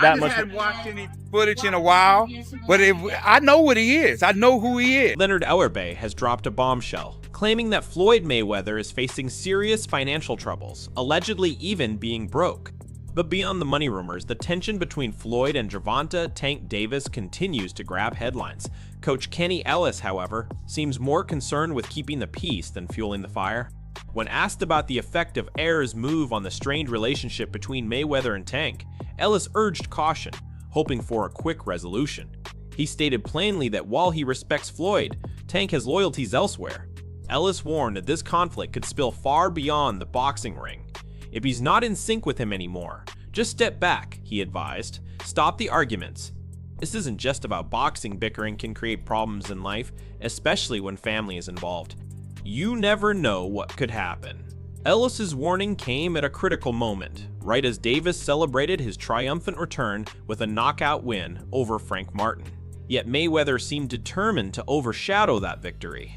I just hadn't watched any footage in a while, but I know what he is. I know who he is. Leonard Ellerbe has dropped a bombshell, claiming that Floyd Mayweather is facing serious financial troubles, allegedly even being broke. But beyond the money rumors, the tension between Floyd and Gervonta "Tank" Davis continues to grab headlines. Coach Kenny Ellis, however, seems more concerned with keeping the peace than fueling the fire. When asked about the effect of Ayer's move on the strained relationship between Mayweather and Tank, Ellis urged caution, hoping for a quick resolution. He stated plainly that while he respects Floyd, Tank has loyalties elsewhere. Ellis warned that this conflict could spill far beyond the boxing ring. If he's not in sync with him anymore, just step back, he advised. Stop the arguments. This isn't just about boxing. Bickering can create problems in life, especially when family is involved. You never know what could happen. Ellis's warning came at a critical moment, right as Davis celebrated his triumphant return with a knockout win over Frank Martin. Yet Mayweather seemed determined to overshadow that victory.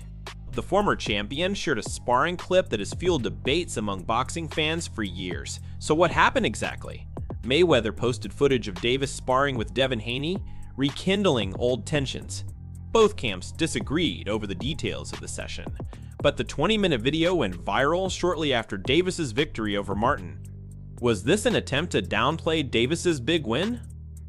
The former champion shared a sparring clip that has fueled debates among boxing fans for years. So what happened exactly? Mayweather posted footage of Davis sparring with Devin Haney, rekindling old tensions. Both camps disagreed over the details of the session, but the 20-minute video went viral shortly after Davis's victory over Martin. Was this an attempt to downplay Davis's big win?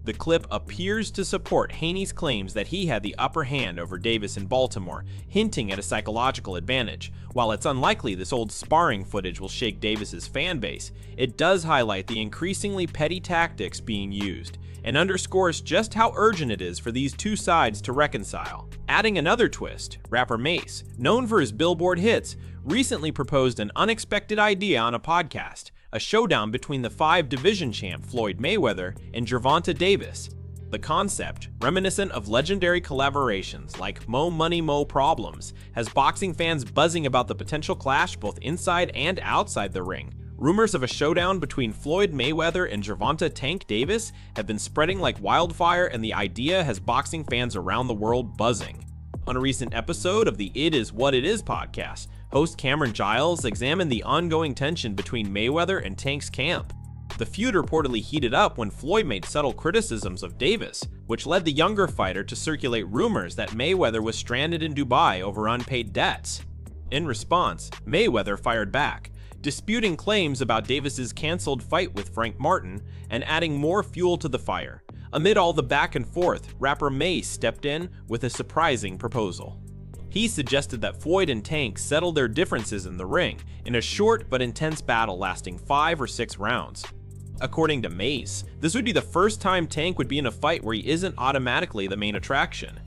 The clip appears to support Haney's claims that he had the upper hand over Davis in Baltimore, hinting at a psychological advantage. While it's unlikely this old sparring footage will shake Davis's fan base, it does highlight the increasingly petty tactics being used, and underscores just how urgent it is for these two sides to reconcile. Adding another twist, rapper Mace, known for his Billboard hits, recently proposed an unexpected idea on a podcast: a showdown between the 5-division champ Floyd Mayweather and Gervonta Davis. The concept, reminiscent of legendary collaborations like Mo Money Mo Problems, has boxing fans buzzing about the potential clash both inside and outside the ring. Rumors of a showdown between Floyd Mayweather and Gervonta "Tank" Davis have been spreading like wildfire, and the idea has boxing fans around the world buzzing. On a recent episode of the It Is What It Is podcast, host Cameron Giles examined the ongoing tension between Mayweather and Tank's camp. The feud reportedly heated up when Floyd made subtle criticisms of Davis, which led the younger fighter to circulate rumors that Mayweather was stranded in Dubai over unpaid debts. In response, Mayweather fired back, disputing claims about Davis's canceled fight with Frank Martin and adding more fuel to the fire. Amid all the back and forth, rapper Mace stepped in with a surprising proposal. He suggested that Floyd and Tank settle their differences in the ring in a short but intense battle lasting 5 or 6 rounds. According to Mace, this would be the first time Tank would be in a fight where he isn't automatically the main attraction.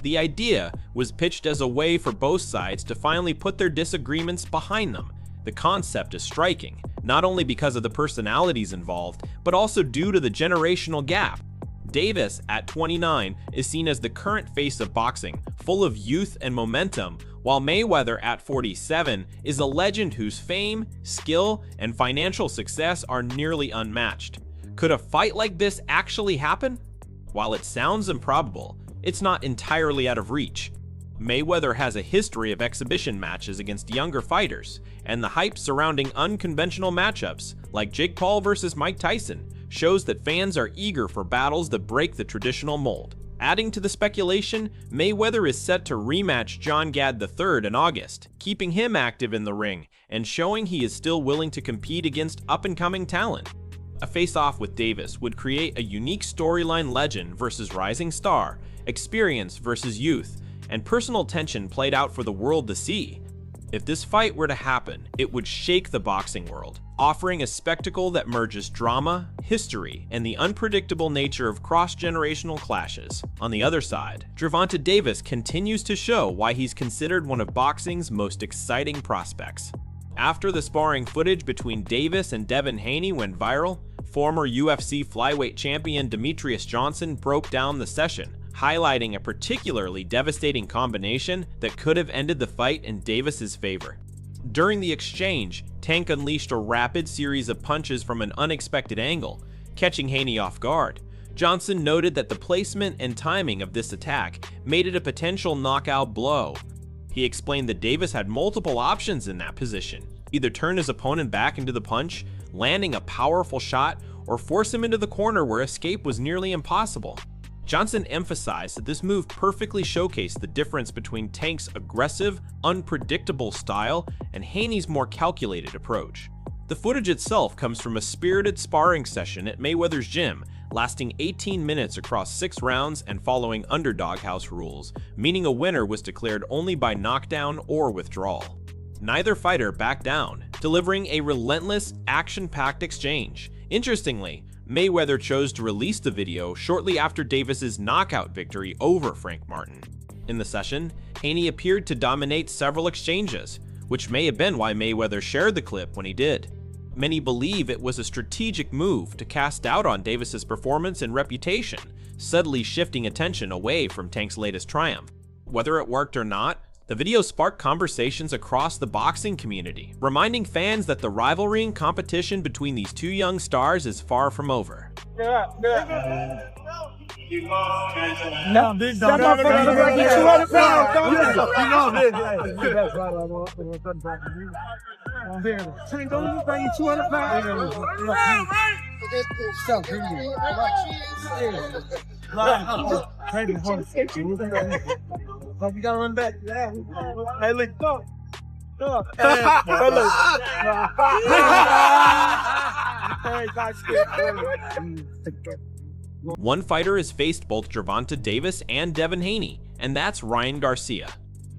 The idea was pitched as a way for both sides to finally put their disagreements behind them. The concept is striking, not only because of the personalities involved, but also due to the generational gap. Davis, at 29, is seen as the current face of boxing, full of youth and momentum, while Mayweather, at 47, is a legend whose fame, skill, and financial success are nearly unmatched. Could a fight like this actually happen? While it sounds improbable, it's not entirely out of reach. Mayweather has a history of exhibition matches against younger fighters, and the hype surrounding unconventional matchups, like Jake Paul versus Mike Tyson, shows that fans are eager for battles that break the traditional mold. Adding to the speculation, Mayweather is set to rematch John Gadd III in August, keeping him active in the ring and showing he is still willing to compete against up-and-coming talent. A face-off with Davis would create a unique storyline: legend versus rising star, experience versus youth, and personal tension played out for the world to see. If this fight were to happen, it would shake the boxing world, offering a spectacle that merges drama, history, and the unpredictable nature of cross-generational clashes. On the other side, Gervonta Davis continues to show why he's considered one of boxing's most exciting prospects. After the sparring footage between Davis and Devin Haney went viral, former UFC flyweight champion Demetrius Johnson broke down the session, highlighting a particularly devastating combination that could have ended the fight in Davis's favor. During the exchange, Tank unleashed a rapid series of punches from an unexpected angle, catching Haney off guard. Johnson noted that the placement and timing of this attack made it a potential knockout blow. He explained that Davis had multiple options in that position: either turn his opponent back into the punch, landing a powerful shot, or force him into the corner where escape was nearly impossible. Johnson emphasized that this move perfectly showcased the difference between Tank's aggressive, unpredictable style and Haney's more calculated approach. The footage itself comes from a spirited sparring session at Mayweather's gym, lasting 18 minutes across 6 rounds and following underdog house rules, meaning a winner was declared only by knockdown or withdrawal. Neither fighter backed down, delivering a relentless, action-packed exchange. Interestingly, Mayweather chose to release the video shortly after Davis's knockout victory over Frank Martin. In the session, Haney appeared to dominate several exchanges, which may have been why Mayweather shared the clip when he did. Many believe it was a strategic move to cast doubt on Davis's performance and reputation, subtly shifting attention away from Tank's latest triumph. Whether it worked or not, the video sparked conversations across the boxing community, reminding fans that the rivalry and competition between these two young stars is far from over. No, this that motherfucker look like he's 200 pounds, don't he? You know this. Don't look like he's 200 pounds. You gotta run back. Hey, look, go. One fighter has faced both Gervonta Davis and Devin Haney, and that's Ryan Garcia.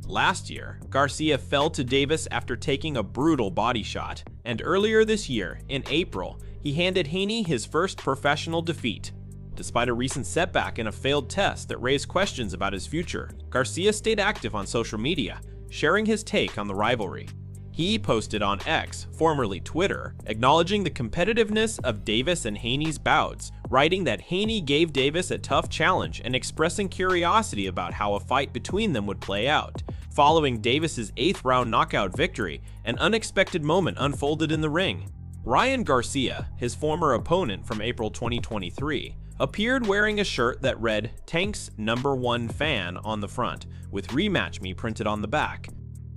Last year, Garcia fell to Davis after taking a brutal body shot, and earlier this year, in April, he handed Haney his first professional defeat. Despite a recent setback and a failed test that raised questions about his future, Garcia stayed active on social media, sharing his take on the rivalry. He posted on X, formerly Twitter, acknowledging the competitiveness of Davis and Haney's bouts, writing that Haney gave Davis a tough challenge and expressing curiosity about how a fight between them would play out. Following Davis's 8th round knockout victory, an unexpected moment unfolded in the ring. Ryan Garcia, his former opponent from April 2023, appeared wearing a shirt that read "Tank's #1 fan" on the front, with "Rematch Me" printed on the back.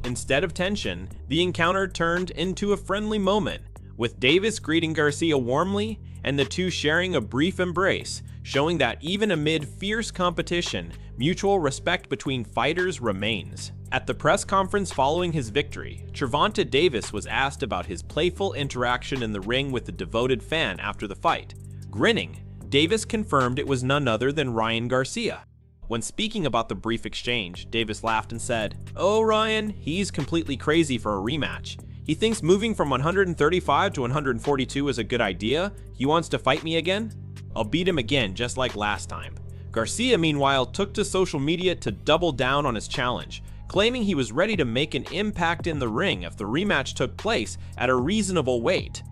Instead of tension, the encounter turned into a friendly moment, with Davis greeting Garcia warmly and the two sharing a brief embrace, showing that even amid fierce competition, mutual respect between fighters remains. At the press conference following his victory, Gervonta Davis was asked about his playful interaction in the ring with the devoted fan after the fight. Grinning, Davis confirmed it was none other than Ryan Garcia. When speaking about the brief exchange, Davis laughed and said, "Oh, Ryan, he's completely crazy for a rematch. He thinks moving from 135 to 142 is a good idea. He wants to fight me again? I'll beat him again just like last time." Garcia, meanwhile, took to social media to double down on his challenge, claiming he was ready to make an impact in the ring if the rematch took place at a reasonable weight.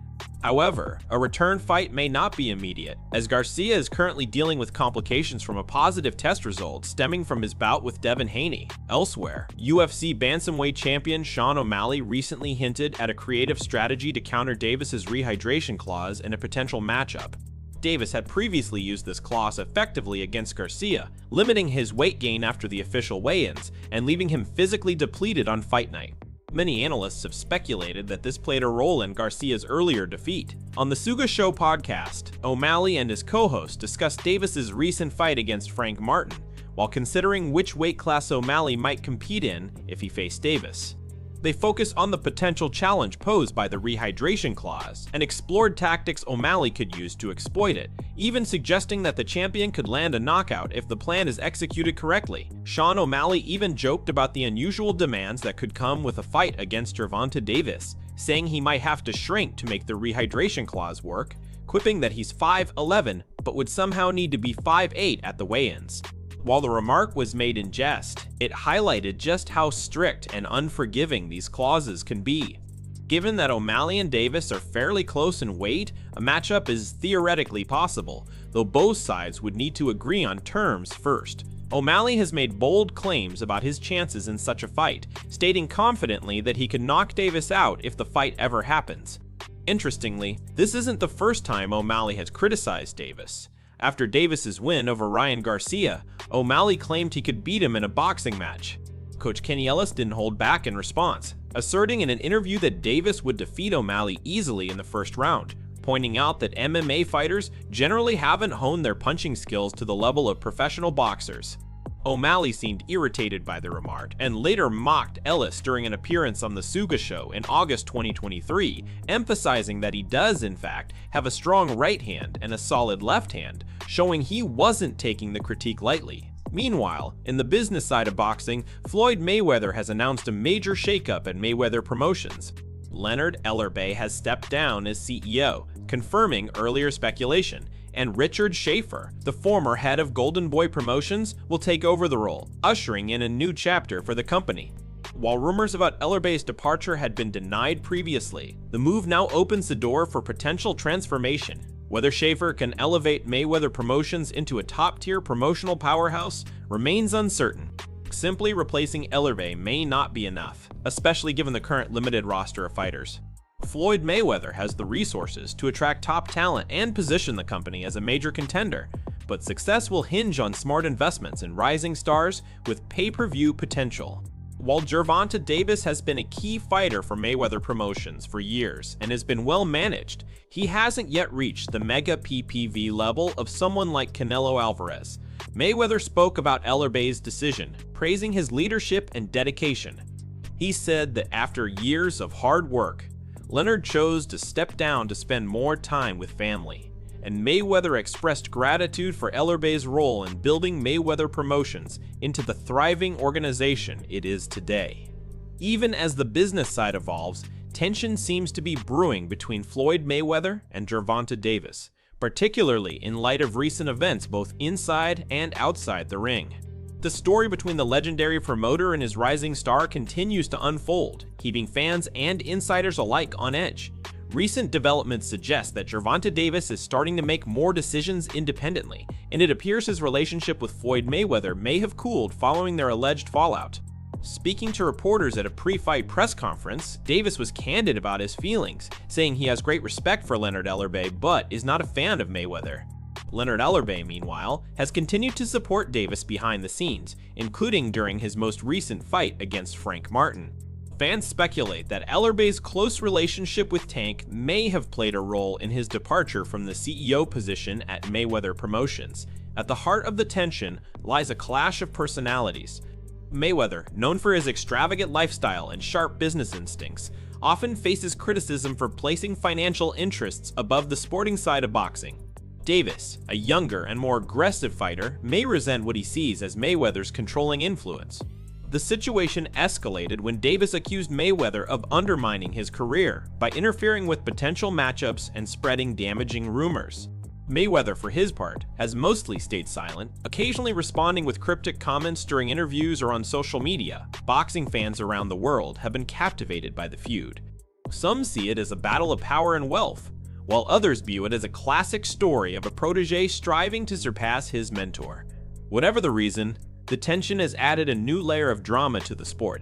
However, a return fight may not be immediate, as Garcia is currently dealing with complications from a positive test result stemming from his bout with Devin Haney. Elsewhere, UFC bantamweight champion Sean O'Malley recently hinted at a creative strategy to counter Davis's rehydration clause in a potential matchup. Davis had previously used this clause effectively against Garcia, limiting his weight gain after the official weigh-ins and leaving him physically depleted on fight night. Many analysts have speculated that this played a role in Garcia's earlier defeat. On the Suga Show podcast, O'Malley and his co-host discussed Davis's recent fight against Frank Martin, while considering which weight class O'Malley might compete in if he faced Davis. They focused on the potential challenge posed by the rehydration clause and explored tactics O'Malley could use to exploit it, even suggesting that the champion could land a knockout if the plan is executed correctly. Sean O'Malley even joked about the unusual demands that could come with a fight against Gervonta Davis, saying he might have to shrink to make the rehydration clause work, quipping that he's 5'11" but would somehow need to be 5'8" at the weigh-ins. While the remark was made in jest, it highlighted just how strict and unforgiving these clauses can be. Given that O'Malley and Davis are fairly close in weight, a matchup is theoretically possible, though both sides would need to agree on terms first. O'Malley has made bold claims about his chances in such a fight, stating confidently that he could knock Davis out if the fight ever happens. Interestingly, this isn't the first time O'Malley has criticized Davis. After Davis's win over Ryan Garcia, O'Malley claimed he could beat him in a boxing match. Coach Kenny Ellis didn't hold back in response, asserting in an interview that Davis would defeat O'Malley easily in the first round, pointing out that MMA fighters generally haven't honed their punching skills to the level of professional boxers. O'Malley seemed irritated by the remark and later mocked Ellis during an appearance on The Suga Show in August 2023, emphasizing that he does, in fact, have a strong right hand and a solid left hand, showing he wasn't taking the critique lightly. Meanwhile, in the business side of boxing, Floyd Mayweather has announced a major shakeup at Mayweather Promotions. Leonard Ellerbe has stepped down as CEO, confirming earlier speculation, and Richard Schaefer, the former head of Golden Boy Promotions, will take over the role, ushering in a new chapter for the company. While rumors about Ellerbe's departure had been denied previously, the move now opens the door for potential transformation. Whether Schaefer can elevate Mayweather Promotions into a top-tier promotional powerhouse remains uncertain. Simply replacing Ellerbe may not be enough, especially given the current limited roster of fighters. Floyd Mayweather has the resources to attract top talent and position the company as a major contender, but success will hinge on smart investments in rising stars with pay-per-view potential. While Gervonta Davis has been a key fighter for Mayweather Promotions for years and has been well managed, he hasn't yet reached the mega PPV level of someone like Canelo Alvarez. Mayweather spoke about Ellerbe's decision, praising his leadership and dedication. He said that after years of hard work, Leonard chose to step down to spend more time with family, and Mayweather expressed gratitude for Ellerbe's role in building Mayweather Promotions into the thriving organization it is today. Even as the business side evolves, tension seems to be brewing between Floyd Mayweather and Gervonta Davis, particularly in light of recent events both inside and outside the ring. The story between the legendary promoter and his rising star continues to unfold, keeping fans and insiders alike on edge. Recent developments suggest that Gervonta Davis is starting to make more decisions independently, and it appears his relationship with Floyd Mayweather may have cooled following their alleged fallout. Speaking to reporters at a pre-fight press conference, Davis was candid about his feelings, saying he has great respect for Leonard Ellerbe but is not a fan of Mayweather. Leonard Ellerbe, meanwhile, has continued to support Davis behind the scenes, including during his most recent fight against Frank Martin. Fans speculate that Ellerbe's close relationship with Tank may have played a role in his departure from the CEO position at Mayweather Promotions. At the heart of the tension lies a clash of personalities. Mayweather, known for his extravagant lifestyle and sharp business instincts, often faces criticism for placing financial interests above the sporting side of boxing. Davis, a younger and more aggressive fighter, may resent what he sees as Mayweather's controlling influence. The situation escalated when Davis accused Mayweather of undermining his career by interfering with potential matchups and spreading damaging rumors. Mayweather, for his part, has mostly stayed silent, occasionally responding with cryptic comments during interviews or on social media. Boxing fans around the world have been captivated by the feud. Some see it as a battle of power and wealth, while others view it as a classic story of a protege striving to surpass his mentor. Whatever the reason, the tension has added a new layer of drama to the sport.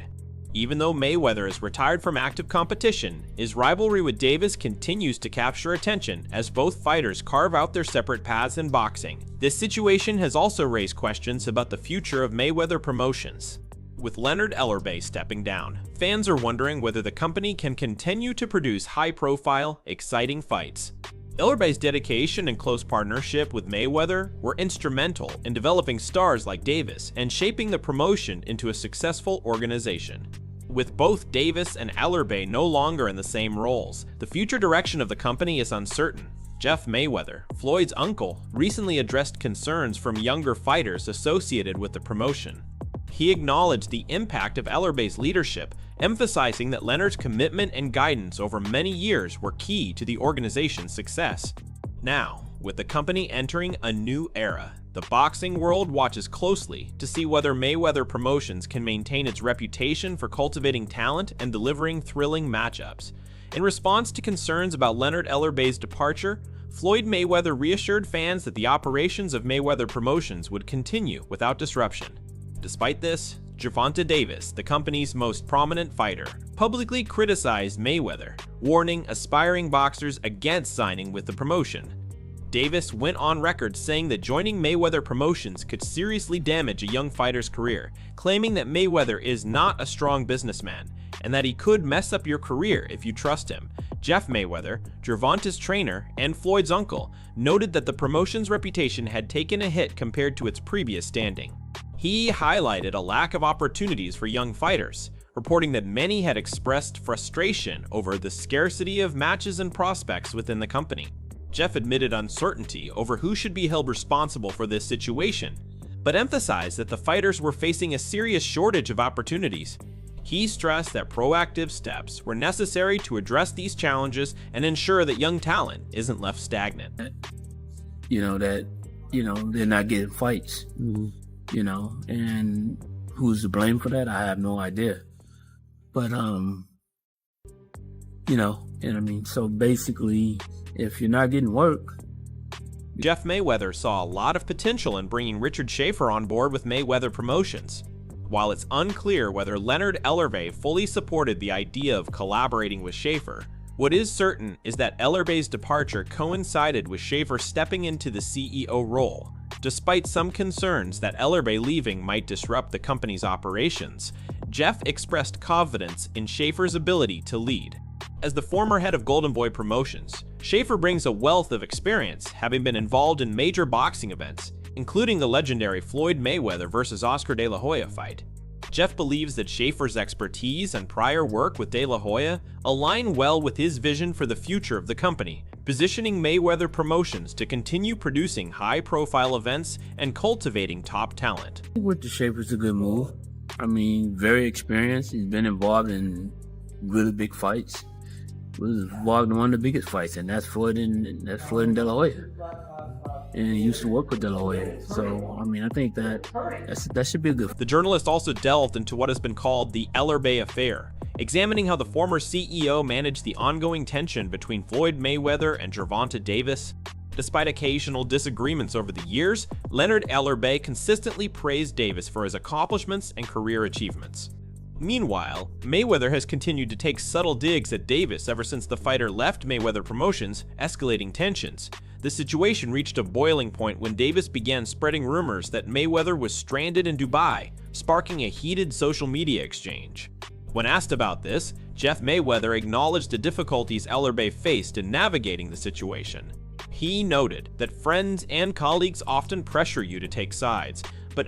Even though Mayweather is retired from active competition, his rivalry with Davis continues to capture attention as both fighters carve out their separate paths in boxing. This situation has also raised questions about the future of Mayweather Promotions. With Leonard Ellerbe stepping down, fans are wondering whether the company can continue to produce high-profile, exciting fights. Ellerbe's dedication and close partnership with Mayweather were instrumental in developing stars like Davis and shaping the promotion into a successful organization. With both Davis and Ellerbe no longer in the same roles, the future direction of the company is uncertain. Jeff Mayweather, Floyd's uncle, recently addressed concerns from younger fighters associated with the promotion. He acknowledged the impact of Ellerbe's leadership, emphasizing that Leonard's commitment and guidance over many years were key to the organization's success. Now, with the company entering a new era, the boxing world watches closely to see whether Mayweather Promotions can maintain its reputation for cultivating talent and delivering thrilling matchups. In response to concerns about Leonard Ellerbe's departure, Floyd Mayweather reassured fans that the operations of Mayweather Promotions would continue without disruption. Despite this, Gervonta Davis, the company's most prominent fighter, publicly criticized Mayweather, warning aspiring boxers against signing with the promotion. Davis went on record saying that joining Mayweather Promotions could seriously damage a young fighter's career, claiming that Mayweather is not a strong businessman and that he could mess up your career if you trust him. Jeff Mayweather, Gervonta's trainer and Floyd's uncle, noted that the promotion's reputation had taken a hit compared to its previous standing. He highlighted a lack of opportunities for young fighters, reporting that many had expressed frustration over the scarcity of matches and prospects within the company. Jeff admitted uncertainty over who should be held responsible for this situation, but emphasized that the fighters were facing a serious shortage of opportunities. He stressed that proactive steps were necessary to address these challenges and ensure that young talent isn't left stagnant. They're not getting fights, and who's to blame for that? I have no idea. But, so basically, if you're not getting work. Jeff Mayweather saw a lot of potential in bringing Richard Schaefer on board with Mayweather Promotions. While it's unclear whether Leonard Ellerbe fully supported the idea of collaborating with Schaefer, what is certain is that Ellerbe's departure coincided with Schaefer stepping into the CEO role. Despite some concerns that Ellerbe leaving might disrupt the company's operations, Jeff expressed confidence in Schaefer's ability to lead. As the former head of Golden Boy Promotions, Schaefer brings a wealth of experience, having been involved in major boxing events, including the legendary Floyd Mayweather vs. Oscar De La Hoya fight. Jeff believes that Schaefer's expertise and prior work with De La Hoya align well with his vision for the future of the company, positioning Mayweather Promotions to continue producing high-profile events and cultivating top talent. With the Schaefer's a good move. Very experienced. He's been involved in really big fights. He was involved in one of the biggest fights, and that's Floyd and De La Hoya. And he used to work with De La Hoya. So, I think that should be good. The journalist also delved into what has been called the Ellerbe affair, examining how the former CEO managed the ongoing tension between Floyd Mayweather and Gervonta Davis. Despite occasional disagreements over the years, Leonard Ellerbe consistently praised Davis for his accomplishments and career achievements. Meanwhile, Mayweather has continued to take subtle digs at Davis ever since the fighter left Mayweather Promotions, escalating tensions. The situation reached a boiling point when Davis began spreading rumors that Mayweather was stranded in Dubai, sparking a heated social media exchange. When asked about this, Jeff Mayweather acknowledged the difficulties Ellerbe faced in navigating the situation. He noted that friends and colleagues often pressure you to take sides, but